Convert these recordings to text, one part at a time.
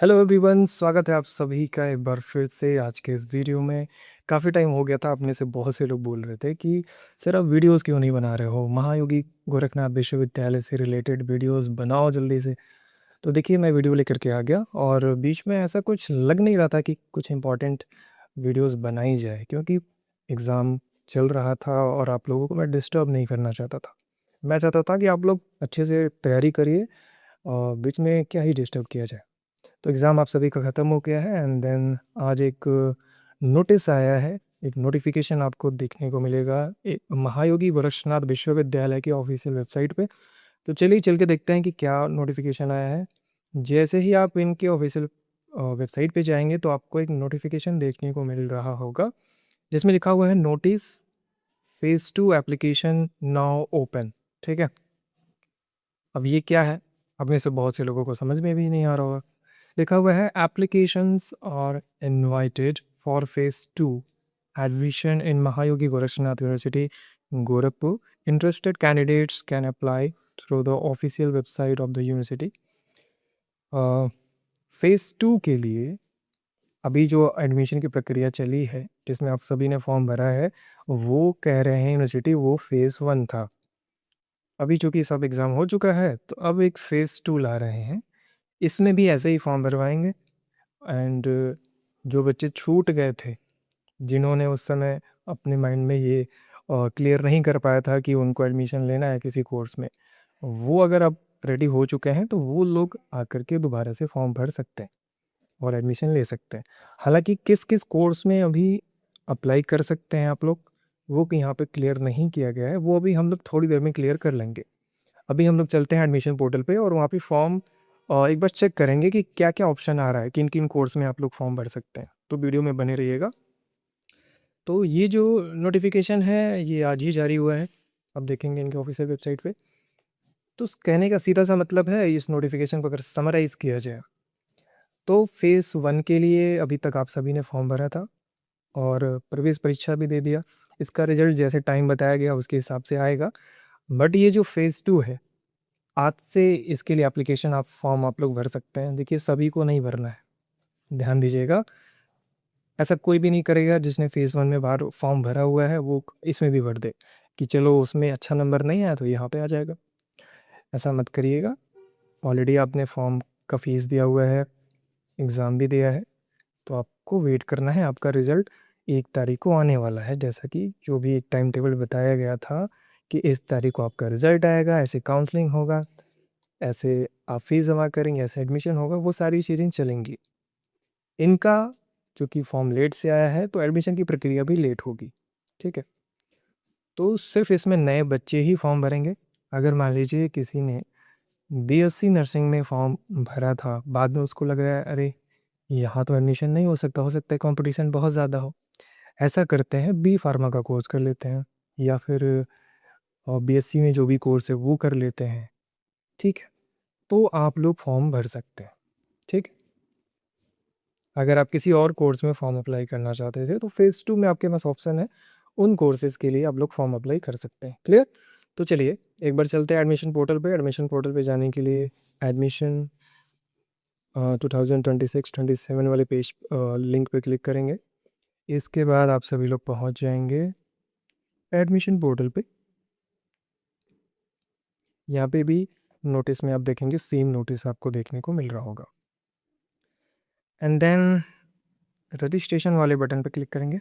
Hello everyone, स्वागत है आप सभी का एक बार फिर से आज के इस वीडियो में। काफ़ी टाइम हो गया था, आप में से बहुत से लोग बोल रहे थे कि सर आप वीडियोस क्यों नहीं बना रहे हो, महायोगी गोरखनाथ विश्वविद्यालय से रिलेटेड वीडियोस बनाओ जल्दी से। तो देखिए मैं वीडियो लेकर के आ गया और बीच में ऐसा कुछ लग नहीं रहा था कि कुछ इम्पोर्टेंट वीडियोस बनाई जाए, क्योंकि एग्ज़ाम चल रहा था और आप लोगों को मैं डिस्टर्ब नहीं करना चाहता था। मैं चाहता था कि आप लोग अच्छे से तैयारी करिए और बीच में क्या ही डिस्टर्ब किया जाए। तो एग्ज़ाम आप सभी का ख़त्म हो गया है एंड देन आज एक नोटिस आया है, एक नोटिफ़िकेशन आपको देखने को मिलेगा महायोगी गोरक्षनाथ विश्वविद्यालय की ऑफ़िशियल वेबसाइट पे। तो चलिए चल के देखते हैं कि क्या नोटिफ़िकेशन आया है। जैसे ही आप इनके ऑफ़िशियल वेबसाइट पे जाएँगे तो आपको एक नोटिफ़िकेशन देखने को मिल रहा होगा, जिसमें लिखा हुआ है notice phase 2 application now open. ठीक है? अब ये क्या है? अब में से बहुत से लोगों को समझ में भी नहीं आ रहा होगा। लिखा हुआ है applications are invited for phase 2 admission in Mahayogi Gorakshnath university Gorakhpur. Interested candidates can apply through the official website of the university. Phase 2 के लिए अभी जो एडमिशन की प्रक्रिया चली है, जिसमें आप सभी ने फॉर्म भरा है, वो कह रहे हैं यूनिवर्सिटी वो फेज़ 1 था। अभी चूँकि सब एग्ज़ाम हो चुका है, तो अब एक फेज़ 2 ला रहे हैं। इसमें भी ऐसे ही फॉर्म भरवाएँगे एंड जो बच्चे छूट गए थे, जिन्होंने उस समय अपने माइंड में ये क्लियर नहीं कर पाया था कि उनको एडमिशन लेना है किसी कोर्स में, वो अगर अब रेडी हो चुके हैं, तो वो लोग आकर के दोबारा से फॉर्म भर सकते हैं और एडमिशन ले सकते हैं। हालाँकि किस-किस कोर्स में अभी अप्लाई कर सकते हैं आप लोग, वो कि यहाँ पे क्लियर नहीं किया गया है, वो अभी हम लोग थोड़ी देर में क्लियर कर लेंगे। अभी हम लोग चलते हैं एडमिशन पोर्टल पे और वहाँ पे फॉर्म एक बार चेक करेंगे कि क्या-क्या ऑप्शन आ रहा है, किन-किन कोर्स में आप लोग फॉर्म भर सकते हैं। तो वीडियो में बने रहिएगा। तो ये जो नोटिफ़िकेशन है, ये आज ही जारी हुआ है। आप देखेंगे इनके ऑफ़िशियल वेबसाइट पे। तो कहने का सीधा-सा मतलब है, इस नोटिफ़िकेशन को अगर समराइज़ किया जाए, तो फ़ेज़ 1 के लिए अभी तक आप सभी ने फॉर्म भरा था और प्रवेश परीक्षा भी दे दिया। इसका रिज़ल्ट जैसे टाइम बताया गया उसके हिसाब से आएगा। बट ये जो फ़ेज़ 2 है, आज से इसके लिए एप्लीकेशन फॉर्म आप लोग भर सकते हैं। देखिए सभी को नहीं भरना है, ध्यान दीजिएगा। ऐसा कोई भी नहीं करेगा जिसने फ़ेज़ 1 में बाहर फॉर्म भरा हुआ है वो इसमें भी भर दे, कि चलो उसमें अच्छा नंबर नहीं आया तो यहाँ पे आ जाएगा। ऐसा मत करिएगा। ऑलरेडी आपने फॉर्म का फ़ीस दिया हुआ है, एग्ज़ाम भी दिया है, तो आपको वेट करना है। आपका रिज़ल्ट 1 तारीख को आने वाला है, जैसा कि जो भी एक टाइम टेबल बताया गया था कि इस तारीख को आपका रिज़ल्ट आएगा, ऐसे काउंसलिंग होगा, ऐसे आप फ़ीस जमा करेंगे, ऐसे एडमिशन होगा, वो सारी चीज़ें चलेंगी। इनका चूँकि फॉर्म लेट से आया है, तो एडमिशन की प्रक्रिया भी लेट होगी, ठीक है? तो सिर्फ़ इसमें नए बच्चे ही फॉर्म भरेंगे। अगर मान लीजिए किसी ने बीएससी नर्सिंग में फॉर्म भरा था, बाद में उसको लग रहा है अरे! यहाँ तो एडमिशन नहीं हो सकता है कॉम्पिटिशन बहुत ज़्यादा हो। ऐसा करते हैं बी फार्मा का कोर्स कर लेते हैं या फिर बीएससी में जो भी कोर्स है वो कर लेते हैं, ठीक है? तो आप लोग फॉर्म भर सकते हैं, ठीक है? अगर आप किसी और कोर्स में फॉर्म अप्लाई करना चाहते थे, तो फ़ेज़ 2 में आपके पास ऑप्शन है, उन कोर्सेज़ के लिए आप लोग फॉर्म अप्लाई कर सकते हैं, क्लियर? तो चलिए, एक बार चलते हैं एडमिशन पोर्टल पे। एडमिशन पोर्टल पे जाने के लिए एडमिशन 2026-27 वाले पेज लिंक पे क्लिक करेंगे। इसके बाद आप सभी लोग पहुँच जाएँगे एडमिशन पोर्टल पे। यहाँ पे भी नोटिस में आप देखेंगे सेम नोटिस आपको देखने को मिल रहा होगा एंड देन रजिस्ट्रेशन वाले बटन पे क्लिक करेंगे।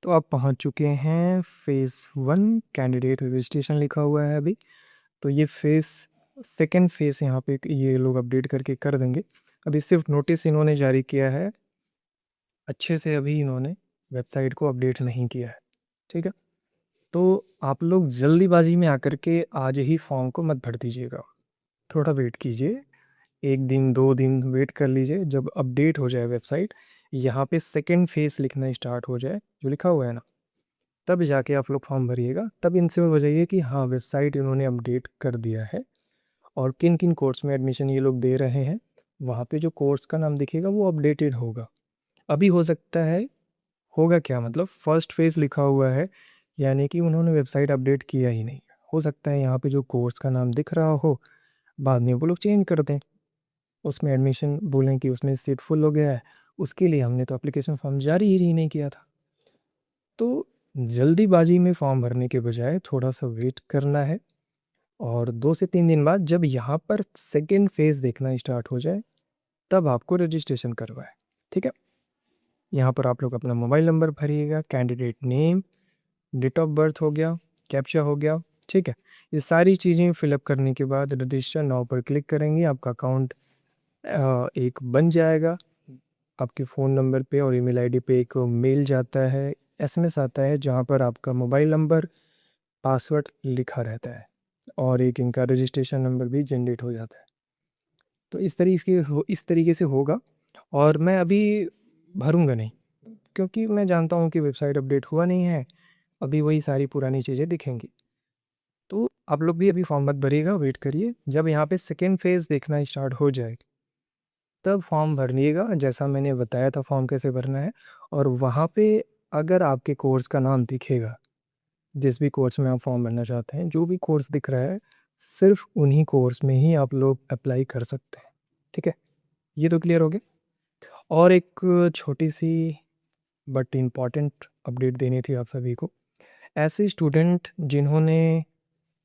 तो आप पहुंच चुके हैं फ़ेज़ 1 कैंडिडेट रजिस्ट्रेशन लिखा हुआ है अभी। तो ये सेकंड फ़ेज़ यहाँ पे ये लोग अपडेट करके कर देंगे। अभी सिर्फ नोटिस इन्होंने जारी किया है, अच्छे से अभी इन्होंने वेबसाइट को अपडेट नहीं किया है, ठीक है? तो आप लोग जल्दीबाजी में आकर के आज ही फॉर्म को मत भर दीजिएगा, थोड़ा वेट कीजिए। 1 दिन 2 दिन वेट कर लीजिए, जब अपडेट हो जाए वेबसाइट, यहाँ पे सेकंड फ़ेज़ लिखना स्टार्ट हो जाए, जो लिखा हुआ है ना, तब जाके आप लोग फॉर्म भरिएगा। तब इनसे बताइए कि हाँ, वेबसाइट इन्होंने अपडेट कर दिया है और किन-किन कोर्स में एडमिशन ये लोग दे रहे हैं, वहाँ पे जो कोर्स का नाम दिखेगा वो अपडेटेड होगा। अभी हो सकता है, होगा क्या मतलब फर्स्ट फ़ेज़ लिखा हुआ है, यानी कि उन्होंने वेबसाइट अपडेट किया ही नहीं। हो सकता है यहाँ पे जो कोर्स का नाम दिख रहा हो, बाद में वो लोग चेंज कर दें, उसमें एडमिशन बोलें कि उसमें सीट फुल हो गया है। उसके लिए हमने तो एप्लीकेशन फॉर्म जारी ही नहीं किया था। तो जल्दीबाजी में फॉर्म भरने के बजाय थोड़ा सा वेट करना है, और 2 से 3 दिन बाद जब यहाँ पर सेकेंड फेज़ देखना स्टार्ट हो जाए, तब आपको रजिस्ट्रेशन करवाएं। ठीक है, यहाँ पर आप लोग अपना मोबाइल नंबर भरिएगा, candidate name, date of birth हो गया, कैप्चा हो गया। ठीक है, ये सारी चीज़ें फिलअप करने के बाद रजिस्टर नाउ पर क्लिक करेंगे, आपका अकाउंट एक बन जाएगा। आपके फ़ोन नंबर पे और ईमेल आईडी पे एक मेल जाता है, एसएमएस आता है, जहाँ पर आपका मोबाइल नंबर, पासवर्ड लिखा रहता है, और एक इनका रजिस्ट्रेशन नंबर भी जनरेट हो जाता है। तो इस तरीके से होगा, और मैं अभी भरूँगा नहीं, क्योंकि मैं जानता हूँ कि वेबसाइट अपडेट हुआ नहीं है, अभी वही सारी पुरानी चीज़ें दिखेंगी। तो आप लोग भी अभी फॉर्म मत भरिएगा, वेट करिए, जब यहाँ पे सेकेंड फेज़ देखना स्टार्ट हो जाए तब फॉर्म भरिएगा, जैसा मैंने बताया था फॉर्म कैसे भरना है। और वहाँ पे अगर आपके कोर्स का नाम दिखेगा, जिस भी कोर्स में आप फॉर्म भरना चाहते हैं, जो भी कोर्स दिख रहा है, सिर्फ उन्हीं कोर्स में ही आप लोग अप्लाई कर सकते हैं। ठीक है, ये तो क्लियर हो गया। और एक छोटी सी बट इम्पॉर्टेंट अपडेट देनी थी आप सभी को। ऐसे स्टूडेंट जिन्होंने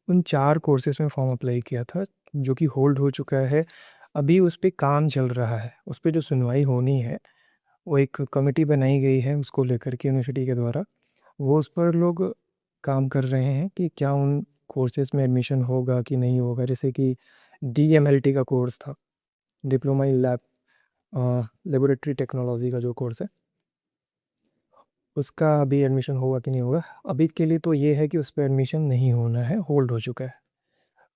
उन 4 कोर्सेज़ में फॉर्म अप्लाई किया था, जो कि होल्ड हो चुका है, अभी उस पे काम चल रहा है, उस पे जो सुनवाई होनी है, वो एक कमेटी बनाई गई है उसको लेकर के यूनिवर्सिटी के द्वारा। वो उस पर लोग काम कर रहे हैं कि क्या उन कोर्सेज़ में एडमिशन होगा कि नहीं होगा। जैसे कि डीएमएलटी का कोर्स था, डिप्लोमा इन लेबोरेटरी टेक्नोलॉजी का जो कोर्स है, उसका अभी एडमिशन होगा कि नहीं होगा। अभी के लिए तो ये है कि उस पर एडमिशन नहीं होना है, होल्ड हो चुका है।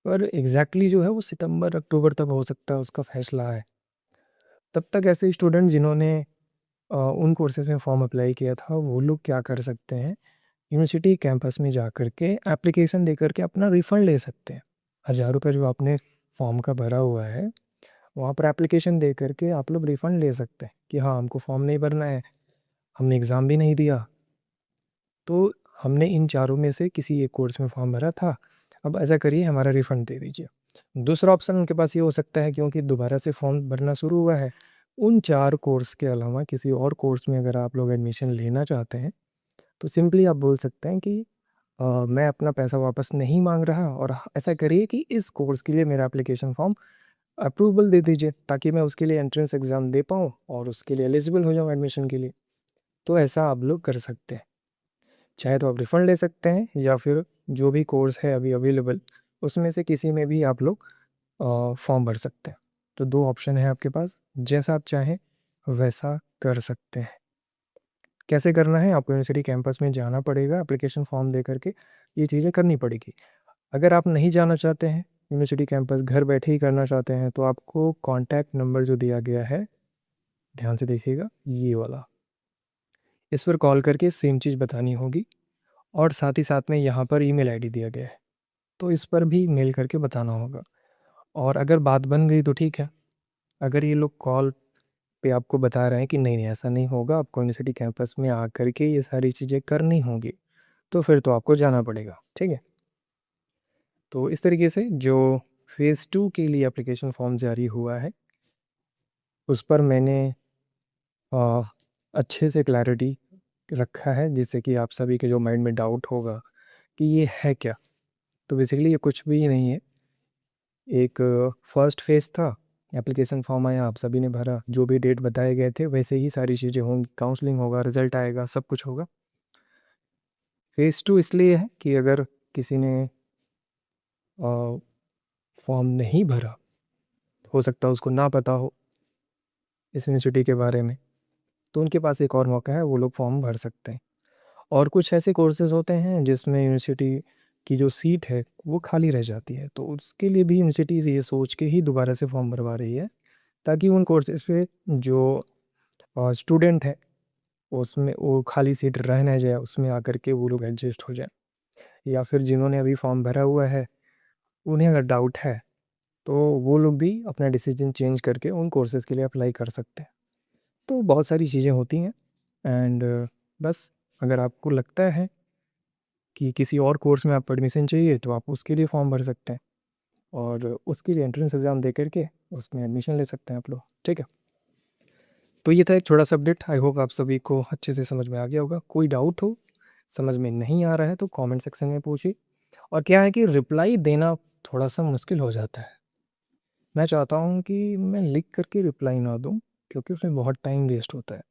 पर एग्जैक्टली जो है वो सितंबर अक्टूबर तक हो सकता है, उसका फैसला है। तब तक ऐसे स्टूडेंट जिन्होंने उन कोर्सेज़ में फॉर्म अप्लाई किया था, वो लोग क्या कर सकते हैं, यूनिवर्सिटी कैंपस में जा कर के एप्लीकेशन दे कर के अपना रिफ़ंड ले सकते हैं। 1000 रुपये जो आपने फॉर्म का भरा हुआ है, वहाँ पर एप्लीकेशन दे कर के आप लोग रिफ़ंड ले सकते हैं कि हाँ, हमको फॉर्म नहीं भरना है, हमने एग्ज़ाम भी नहीं दिया, तो हमने इन चारों में से किसी एक कोर्स में फॉर्म भरा था, अब ऐसा करिए हमारा रिफ़ंड दे दीजिए। दूसरा ऑप्शन उनके पास ये हो सकता है, क्योंकि दोबारा से फॉर्म भरना शुरू हुआ है, उन 4 कोर्स के अलावा किसी और कोर्स में अगर आप लोग एडमिशन लेना चाहते हैं, तो सिंपली आप बोल सकते हैं कि मैं अपना पैसा वापस नहीं मांग रहा, और ऐसा करिए कि इस कोर्स के लिए मेरा एप्लीकेशन फॉर्म अप्रूवल दे दीजिए, ताकि मैं उसके लिए एंट्रेंस एग्ज़ाम दे पाऊँ और उसके लिए एलिजिबल हो जाऊँ एडमिशन के लिए। तो ऐसा आप लोग कर सकते हैं। चाहे तो आप रिफ़ंड ले सकते हैं, या फिर जो भी कोर्स है अभी अवेलेबल, उसमें से किसी में भी आप लोग फॉर्म भर सकते हैं। तो 2 ऑप्शन है आपके पास, जैसा आप चाहें वैसा कर सकते हैं। कैसे करना है, आपको यूनिवर्सिटी कैंपस में जाना पड़ेगा, एप्लीकेशन फॉर्म दे करके ये चीज़ें करनी पड़ेगी। अगर आप नहीं जाना चाहते हैं यूनिवर्सिटी कैंपस, घर बैठे ही करना चाहते हैं, तो आपको कॉन्टैक्ट नंबर जो दिया गया है, ध्यान से देखिएगा, ये वाला, इस पर कॉल करके सेम चीज़ बतानी होगी, और साथ ही साथ में यहाँ पर ईमेल आईडी दिया गया है, तो इस पर भी मेल करके बताना होगा। और अगर बात बन गई तो ठीक है, अगर ये लोग कॉल पे आपको बता रहे हैं कि नहीं नहीं ऐसा नहीं होगा, आपको यूनिवर्सिटी कैंपस में आकर के ये सारी चीज़ें करनी होंगी, तो फिर तो आपको जाना पड़ेगा। ठीक है, तो इस तरीके से जो फेज़ 2 के लिए एप्लीकेशन फॉर्म जारी हुआ है, उस पर मैंने अ, अच्छे से क्लैरिटी रखा है, जिससे कि आप सभी के जो माइंड में डाउट होगा कि ये है क्या, तो बेसिकली ये कुछ भी नहीं है। एक फर्स्ट फेज़ था, एप्लीकेशन फॉर्म आया, आप सभी ने भरा, जो भी डेट बताए गए थे वैसे ही सारी चीज़ें होंगी, काउंसलिंग होगा, रिज़ल्ट आएगा, सब कुछ होगा। फेज़ 2 इसलिए है कि अगर किसी ने फॉर्म नहीं भरा, हो सकता है उसको ना पता हो इस यूनिवर्सिटी के बारे में, तो उनके पास एक और मौका है, वो लोग फॉर्म भर सकते हैं। और कुछ ऐसे कोर्सेज़ होते हैं जिसमें यूनिवर्सिटी की जो सीट है वो खाली रह जाती है, तो उसके लिए भी यूनिवर्सिटी ये सोच के ही दोबारा से फॉर्म भरवा रही है, ताकि उन कोर्सेज़ पे जो स्टूडेंट है, उसमें वो खाली सीट रह ना जाए, उसमें आकर के वो लोग एडजस्ट हो जाए। या फिर जिन्होंने अभी फॉर्म भरा हुआ है, उन्हें अगर डाउट है, तो वो लोग भी अपना डिसीजन चेंज करके उन कोर्सेज़ के लिए अप्लाई कर सकते हैं। तो बहुत सारी चीज़ें होती हैं, एंड बस, अगर आपको लगता है कि किसी और कोर्स में आपको एडमिशन चाहिए तो आप उसके लिए फॉर्म भर सकते हैं और उसके लिए एंट्रेंस एग्ज़ाम दे करके उसमें एडमिशन ले सकते हैं आप लोग, ठीक है। तो ये था एक छोटा सा अपडेट। आई होप आप सभी को अच्छे से समझ में आ गया होगा। कोई डाउट हो, समझ में नहीं आ रहा है तो कमेंट सेक्शन में पूछिए। और क्या है कि रिप्लाई देना थोड़ा सा मुश्किल हो जाता है। मैं चाहता हूँ कि मैं लिख करके रिप्लाई ना दूँ, क्योंकि उसमें बहुत टाइम वेस्ट होता है।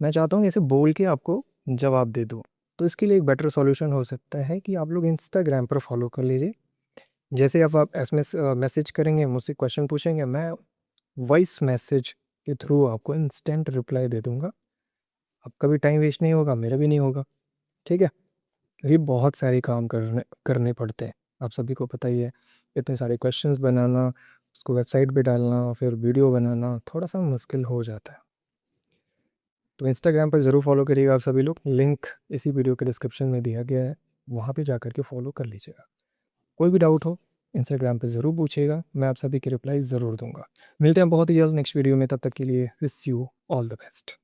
मैं चाहता हूँ ऐसे बोल के आपको जवाब दे दूँ। तो इसके लिए एक बेटर सॉल्यूशन हो सकता है कि आप लोग इंस्टाग्राम पर फॉलो कर लीजिए। जैसे अब आप एसएमएस मैसेज करेंगे, मुझसे क्वेश्चन पूछेंगे, मैं वॉइस मैसेज के थ्रू आपको इंस्टेंट रिप्लाई दे दूँगा। आपका भी टाइम वेस्ट नहीं होगा, मेरा भी नहीं होगा, ठीक है। ये बहुत सारे काम करने करने पड़ते हैं, आप सभी को पता ही है। इतने सारे क्वेश्चंस बनाना, उसको वेबसाइट पे डालना, फिर वीडियो बनाना थोड़ा सा मुश्किल हो जाता है। तो इंस्टाग्राम पर ज़रूर फॉलो करिएगा आप सभी लोग। लिंक इसी वीडियो के डिस्क्रिप्शन में दिया गया है, वहाँ पे जा कर के फॉलो कर लीजिएगा। कोई भी डाउट हो इंस्टाग्राम पे ज़रूर पूछिएगा, मैं आप सभी की रिप्लाई ज़रूर दूंगा। मिलते हैं बहुत ही जल्द नेक्स्ट वीडियो में, तब तक के लिए wish you all the best.